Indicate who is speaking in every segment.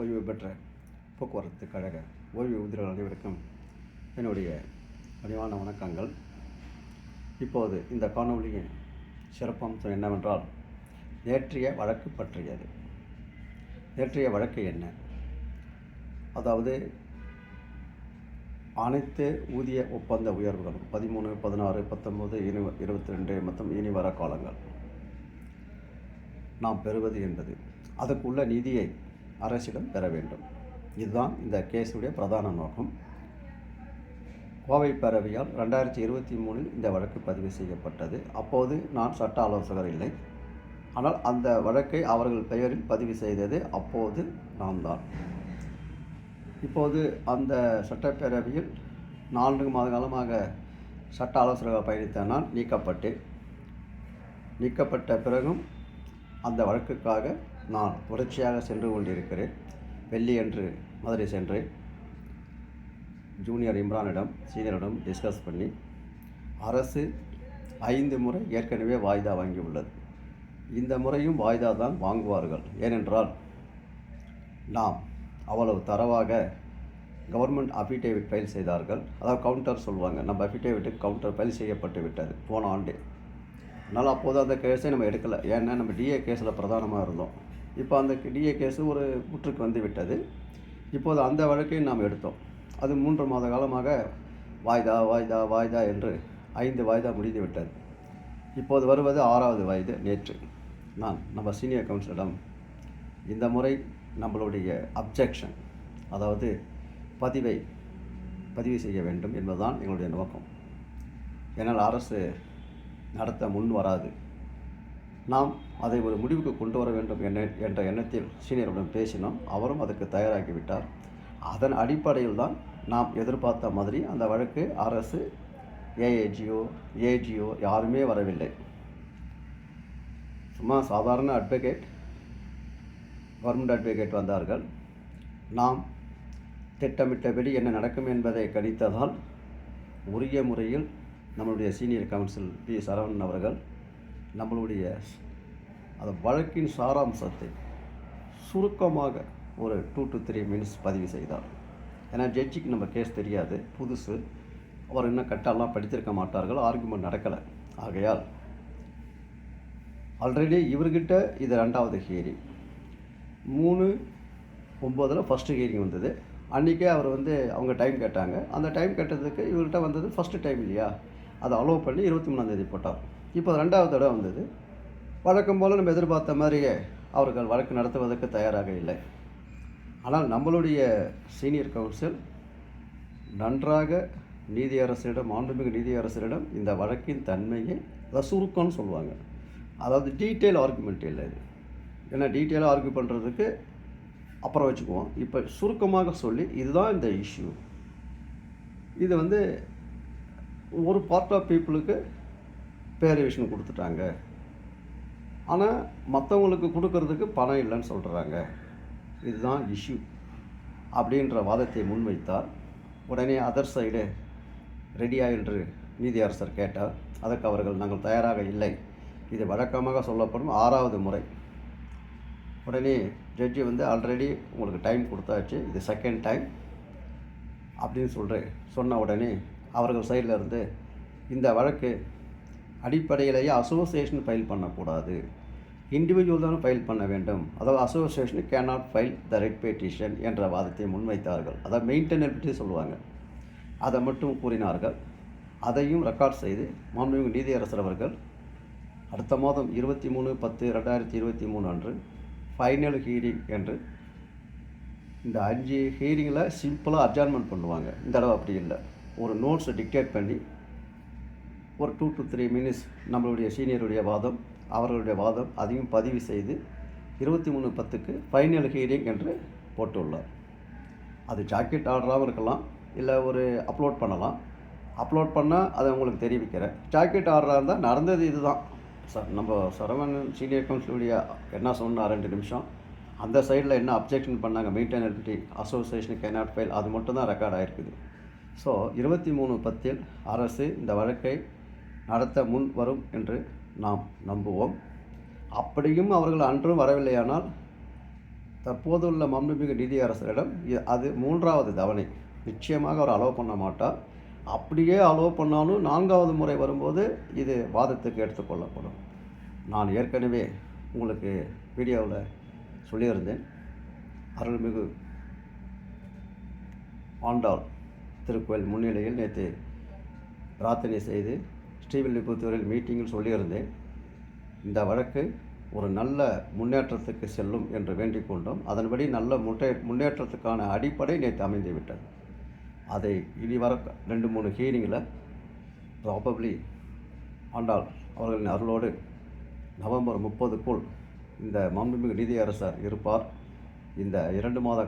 Speaker 1: ஓய்வு பெற்ற போக்குவரத்து கழக ஓய்வூதியர்கள் அனைவருக்கும் என்னுடைய பணிவான வணக்கங்கள். இப்போது இந்த காணொளியின் சிறப்பம்சம் என்னவென்றால், நேற்றைய வழக்கு பற்றியது. நேற்றைய வழக்கு என்ன? அதாவது அனைத்து ஊதிய ஒப்பந்த உயர்வுகளும் 13, 16, 19, 22 மற்றும் இனி வர காலங்கள் நாம் பெறுவது என்பது, அதுக்குள்ள நிதியை அரசிடம் பெற வேண்டும். இதுதான் இந்த கேஸுடைய பிரதான நோக்கம். கோவை பேரவையால் 2023 இந்த வழக்கு பதிவு செய்யப்பட்டது. அப்போது நான் சட்ட ஆலோசகர் இல்லை. ஆனால் அந்த வழக்கை அவர்கள் பெயரில் பதிவு செய்தது அப்போது நான் தான். இப்போது அந்த சட்டப்பேரவையில் 4 மாத காலமாக சட்ட ஆலோசகராக பயணித்த நான் நீக்கப்பட்ட பிறகும் அந்த வழக்குக்காக நான் தொடர்ச்சியாக சென்று கொண்டிருக்கிறேன். வெள்ளியன்று மதுரை சென்று ஜூனியர் இம்ரானிடம் சீனியரிடம் டிஸ்கஸ் பண்ணி அரசு 5 முறை ஏற்கனவே வாய்தா வாங்கியுள்ளது. இந்த முறையும் வாய்தா தான் வாங்குவார்கள். ஏனென்றால் நாம் அவ்வளவு தரவாக கவர்மெண்ட் அஃபிடேவிட் ஃபைல் செய்தார்கள். அதாவது கவுண்டர் சொல்லுவாங்க. நம்ம அஃபிடேவிட்டுக்கு கவுண்டர் ஃபைல் செய்யப்பட்டு விட்டது போன ஆண்டே. அதனால் அப்போது அந்த கேஸை நம்ம எடுக்கலை. ஏன்னா நம்ம டிஏ கேஸில் பிரதானமாக இருந்தோம். இப்போ அந்த டிஏ கேஸு ஒரு முற்றுக்கு வந்து விட்டது. இப்போது அந்த வழக்கை நாம் எடுத்தோம். அது 3 மாத காலமாக வாய்தா என்று 5 வாய்தா முடிந்து விட்டது. இப்போது வருவது 6வது வாய்து. நேற்று நான் நம்ம சீனியர் கவுன்சிலரிடம் இந்த முறை நம்மளுடைய அப்ஜெக்ஷன், அதாவது பதிவு செய்ய வேண்டும் என்பதுதான் எங்களுடைய நோக்கம். ஏன்னால் அரசு நடத்த முன் வராது. நாம் அதை ஒரு முடிவுக்கு கொண்டு வர வேண்டும் என்ற எண்ணத்தில் சீனியருடன் பேசினோம். அவரும் அதுக்கு தயாராகிவிட்டார். அதன் அடிப்படையில் தான் நாம் எதிர்பார்த்த மாதிரி அந்த வழக்கு அரசு ஏஜிஓ யாருமே வரவில்லை. சும்மா சாதாரண கவர்மெண்ட் அட்வொகேட் வந்தார்கள். நாம் திட்டமிட்டபடி என்ன நடக்கும் என்பதை கணித்ததால் உரிய முறையில் நம்மளுடைய சீனியர் கவுன்சில் பி சரவணன் அவர்கள் நம்மளுடைய அந்த வழக்கின் சாராம்சத்தை சுருக்கமாக ஒரு 2 to 3 minutes பதிவு செய்தார். ஏன்னா ஜட்ஜிக்கு நம்ம கேஸ் தெரியாது, புதுசு. அவர் இன்னும் கட்டெல்லாம் படித்திருக்க மாட்டார்கள், ஆர்குமெண்ட் நடக்கலை. ஆகையால் ஆல்ரெடி இவர்கிட்ட இது 2வது ஹியரிங். 3/9 ஃபஸ்ட்டு ஹியரிங் வந்தது. அன்றைக்கே அவர் அவங்க டைம் கேட்டாங்க. அந்த டைம் கேட்டதுக்கு இவர்கிட்ட வந்தது ஃபஸ்ட்டு டைம் இல்லையா, அதை அலோவ் பண்ணி 23ஆம் தேதி போட்டார். இப்போ 2வது தடவை வந்தது. வழக்கம் போல் நம்ம எதிர்பார்த்த மாதிரியே அவர்கள் வழக்கு நடத்துவதற்கு தயாராக இல்லை. ஆனால் நம்மளுடைய சீனியர் கவுன்சில் நன்றாக மாண்புமிகு நீதியரசரிடம் இந்த வழக்கின் தன்மையை சுருக்கம்னு சொல்லுவாங்க. அதாவது டீட்டெயில் ஆர்குமெண்ட் இல்லை இது. ஏன்னா டீட்டெயிலாக ஆர்கியூ பண்ணுறதுக்கு அப்புறம் வச்சுக்குவோம். இப்போ சுருக்கமாக சொல்லி இதுதான் இந்த இஷ்யூ. இது ஒரு பார்ட் ஆஃப் பீப்புளுக்கு பேரிவேஷன் கொடுத்துட்டாங்க, ஆனால் மற்றவங்களுக்கு கொடுக்கறதுக்கு பணம் இல்லைன்னு சொல்கிறாங்க. இதுதான் இஷ்யூ அப்படின்ற வாதத்தை முன்வைத்தார். உடனே அதர் சைடு ரெடியா என்று நீதியரசர் கேட்டார். அதற்கு அவர்கள் நாங்கள் தயாராக இல்லை, இது வழக்கமாக சொல்லப்படும் 6வது முறை. உடனே ஜட்ஜி ஆல்ரெடி உங்களுக்கு டைம் கொடுத்தாச்சு, இது 2nd டைம் அப்படின்னு சொன்ன உடனே அவர்கள் சைடில் இருந்து இந்த வழக்கு அடிப்படையிலேயே அசோசியேஷன் ஃபைல் பண்ணக்கூடாது, இண்டிவிஜுவல் தான் ஃபைல் பண்ண வேண்டும். அதாவது association cannot file the red petition என்ற வாதத்தை முன்வைத்தார்கள். அதாவது மெயின்டெனபிலிட்டி சொல்லுவாங்க. அதை மட்டும் கூறினார்கள். அதையும் ரெக்கார்ட் செய்து மாண்புமிகு நீதியரசர் அவர்கள் அடுத்த மாதம் 23/10/2023 அன்று ஃபைனல் ஹியரிங் என்று இந்த 5 ஹியரிங்கில் சிம்பிளாக அட்ஜார்ன்மெண்ட் பண்ணுவாங்க. இந்த தடவை அப்படி இல்லை. ஒரு நோட்ஸை டிக்டேட் பண்ணி ஒரு 2 to 3 minutes நம்மளுடைய சீனியருடைய வாதம், அவர்களுடைய வாதம் அதையும் பதிவு செய்து 23/10க்கு ஃபைனல் ஹியரிங் என்று போட்டுள்ளார். அது ஜாக்கெட் ஆர்டராகவும் இருக்கலாம், இல்லை ஒரு அப்லோட் பண்ணலாம். அப்லோட் பண்ணால் அதை உங்களுக்கு தெரிவிக்கிறேன். ஜாக்கெட் ஆர்டராக இருந்தால் நடந்தது இதுதான். நம்ம சரவணன் சீனியர் கவுன்சிலுடைய என்ன சொன்னார் 2 நிமிஷம், அந்த சைடில் என்ன அப்ஜெக்ஷன் பண்ணாங்க, மெயின்டெனபிலிட்டி அசோசியேஷன் கேனாட் ஃபைல், அது மட்டும் தான் ரெக்கார்ட் ஆகிருக்குது. ஸோ 23/10 அரசு இந்த வழக்கை நடத்த முன் வரும் என்று நாம் நம்புவோம். அப்படியும் அவர்கள் அன்றும் வரவில்லையானால் தற்போதுள்ள மாண்புமிகு நீதியரசரிடம் அது 3வது தவணை. நிச்சயமாக அவர் அலோவ் பண்ண மாட்டார். அப்படியே அலோவ் பண்ணாலும் 4வது முறை வரும்போது இது வாதத்துக்கு எடுத்துக்கொள்ளப்படும். நான் ஏற்கனவே உங்களுக்கு வீடியோவில் சொல்லியிருந்தேன். அருள்மிகு ஆண்டாள் திருக்கோயில் முன்னிலையில் நேற்று பிரார்த்தனை செய்து ஸ்ரீவில்லிபுத்தூரில் மீட்டிங்கில் சொல்லியிருந்தேன். இந்த வழக்கு ஒரு நல்ல முன்னேற்றத்துக்கு செல்லும் என்று வேண்டிக் கொண்டோம். அதன்படி நல்ல முன்னேற்றத்துக்கான அடிப்படை நேற்று அமைந்துவிட்டது. அதை இனி வர 2-3 ஹீரிங்கில் ப்ராபப்ளி ஆண்டாள் அவர்களின் அருளோடு நவம்பர் 30க்குள் இந்த மாண்புமிகு நீதியரசர் இருப்பார். இந்த 2 மாத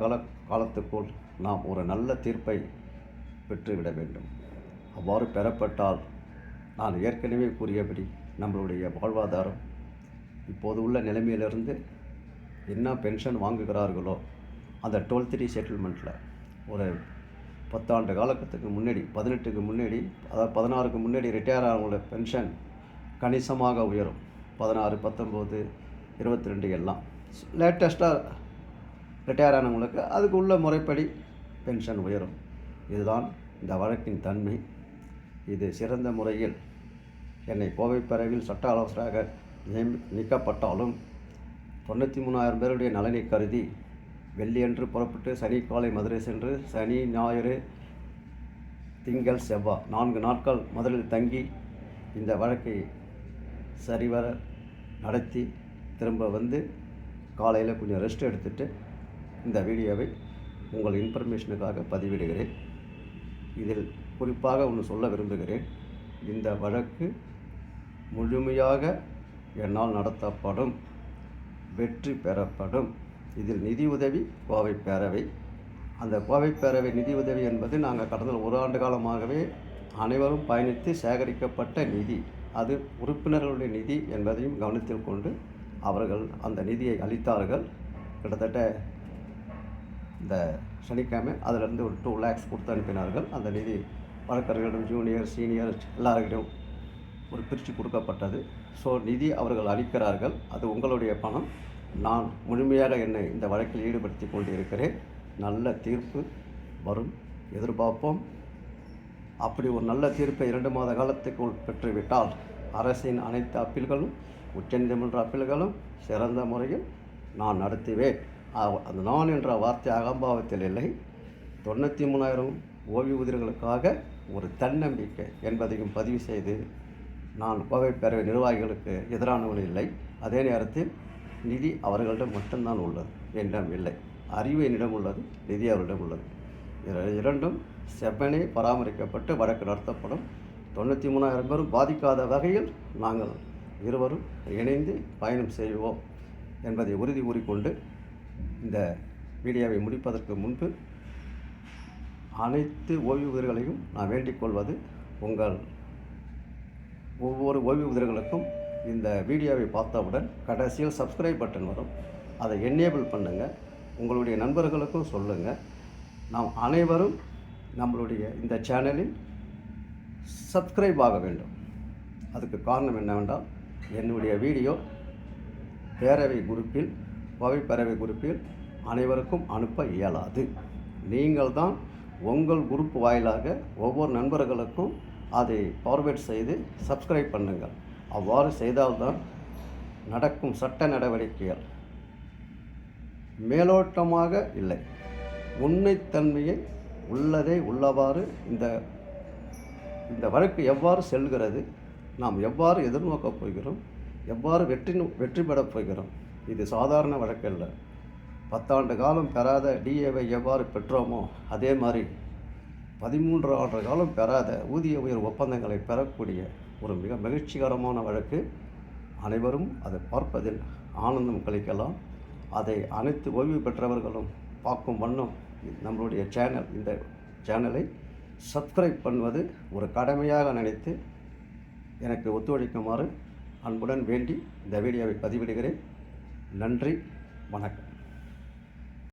Speaker 1: காலத்துக்குள் நாம் ஒரு நல்ல தீர்ப்பை பெற்றுவிட வேண்டும். அவ்வாறு பெறப்பட்டால் நான் ஏற்கனவே கூறியபடி நம்மளுடைய வாழ்வாதாரம் இப்போது உள்ள நிலைமையிலிருந்து என்ன பென்ஷன் வாங்குகிறார்களோ அந்த 12(3) செட்டில்மெண்ட்டில் ஒரு 10 ஆண்டு காலத்துக்கு முன்னாடி 18க்கு முன்னாடி, அதாவது 16க்கு முன்னாடி ரிட்டையர் ஆனவங்களோட பென்ஷன் கணிசமாக உயரும். 16, 19, 22 எல்லாம் லேட்டஸ்ட்டாக ரிட்டையர் ஆனவங்களுக்கு அதுக்கு உள்ள முறைப்படி பென்ஷன் உயரும். இதுதான் இந்த வழக்கின் தன்மை. இது சிறந்த முறையில் என்னை கோவை பேரவையில் சட்ட ஆலோசகராக நீக்கப்பட்டாலும் 93,000 பேருடைய நலனை கருதி வெள்ளியன்று புறப்பட்டு சனி காலை மதுரை சென்று சனி, ஞாயிறு, திங்கள், செவ்வாய் 4 நாட்கள் மதுரையில் தங்கி இந்த வழக்கை சரிவர நடத்தி திரும்ப வந்து காலையில் கொஞ்சம் ரெஸ்ட் எடுத்துகிட்டு இந்த வீடியோவை உங்கள் இன்ஃபர்மேஷனுக்காக பதிவிடுகிறேன். இதில் குறிப்பாக ஒன்று சொல்ல விரும்புகிறேன். இந்த வழக்கு முழுமையாக என்னால் நடத்தப்படும், வெற்றி பெறப்படும். இதில் நிதி உதவி கோவை பேரவை. அந்த கோவை பேரவை நிதி உதவி என்பது நாங்கள் கடந்த 1 ஆண்டு காலமாகவே அனைவரும் பயணித்து சேகரிக்கப்பட்ட நிதி. அது உறுப்பினர்களுடைய நிதி என்பதையும் கவனத்தில் கொண்டு அவர்கள் அந்த நிதியை அளித்தார்கள். கிட்டத்தட்ட இந்த சனிக்கிழமை அதிலிருந்து ஒரு 2 lakhs கொடுத்து அனுப்பினார்கள். அந்த நிதி வழக்கறிஞர்களிடம் ஜூனியர், சீனியர் எல்லாருக்கிட்டும் ஒரு பிரித்து கொடுக்கப்பட்டது. ஸோ நிதி அவர்கள் அளிக்கிறார்கள். அது உங்களுடைய பணம். நான் முழுமையாக என்னை இந்த வழக்கில் ஈடுபடுத்தி கொண்டு இருக்கிறேன். நல்ல தீர்ப்பு வரும், எதிர்பார்ப்போம். அப்படி ஒரு நல்ல தீர்ப்பை 2 மாத காலத்துக்குள் பெற்றுவிட்டால் அரசின் அனைத்து அப்பீல்களும், உச்சநீதிமன்ற அப்பீல்களும் சிறந்த முறையில் நான் நடத்துவேன். அந்த நான் என்ற வார்த்தை அகம்பாவத்தில் இல்லை. 93,000 ஓய்வூதியர்களுக்காக ஒரு தன்னம்பிக்கை என்பதையும் பதிவு செய்து, நான் கோவை பேரவை நிர்வாகிகளுக்கு எதிரானவன் இல்லை. அதே நேரத்தில் நிதி அவர்களிடம் மட்டும்தான் உள்ளது, என்னிடம் இல்லை. அறிவு என்னிடம் உள்ளது, நிதி அவர்களிடம் உள்ளது. இரண்டும் செவ்வனே பராமரிக்கப்பட்டு வழக்கு நடத்தப்படும். 93,000 பேரும் பாதிக்காத வகையில் நாங்கள் இருவரும் இணைந்து பயணம் செய்வோம் என்பதை உறுதி கூறிக்கொண்டு இந்த வீடியோவை முடிப்பதற்கு முன்பு அனைத்து ஓய்வூதியர்களையும் நான் வேண்டிக் கொள்வது, உங்கள் ஒவ்வொரு ஓய்வூதியர்களுக்கும் இந்த வீடியோவை பார்த்தவுடன் கடைசியில் சப்ஸ்கிரைப் பட்டன் வரும், அதை எனேபிள் பண்ணுங்கள். உங்களுடைய நண்பர்களுக்கும் சொல்லுங்கள். நாம் அனைவரும் நம்மளுடைய இந்த சேனலில் சப்ஸ்கிரைப் ஆக வேண்டும். அதுக்கு காரணம் என்னவென்றால், என்னுடைய வீடியோ பேரவை குரூப்பில், கோவை பேரவை குரூப்பில் அனைவருக்கும் அனுப்ப இயலாது. நீங்கள் தான் உங்கள் குரூப் வாயிலாக ஒவ்வொரு நண்பர்களுக்கும் அதை ஃபார்வேர்ட் செய்து சப்ஸ்கிரைப் பண்ணுங்கள். அவ்வாறு செய்தால்தான் நடக்கும் சட்ட நடவடிக்கைகள் மேலோட்டமாக இல்லை, உண்மைத்தன்மையை உள்ளதை உள்ளவாறு இந்த வழக்கு எவ்வாறு செல்கிறது, நாம் எவ்வாறு எதிர்நோக்கப் போகிறோம், எவ்வாறு வெற்றி பெறப் போகிறோம். இது சாதாரண வழக்கல்ல. 10 ஆண்டு காலம் பெறாத டிஏவை எவ்வாறு பெற்றோமோ அதே மாதிரி 13 ஆண்டு காலம் பெறாத ஊதிய உயர் ஒப்பந்தங்களை பெறக்கூடிய ஒரு மிக மகிழ்ச்சிகரமான வழக்கு. அனைவரும் அதை பார்ப்பதில் ஆனந்தம் கழிக்கலாம். அதை அனைத்து ஓய்வு பெற்றவர்களும் பார்க்கும் வண்ணம் நம்மளுடைய இந்த சேனலை சப்ஸ்கிரைப் பண்ணுவது ஒரு கடமையாக நினைத்து எனக்கு ஒத்துழைக்குமாறு அன்புடன் வேண்டி இந்த வீடியோவை பதிவிடுகிறேன். நன்றி, வணக்கம்.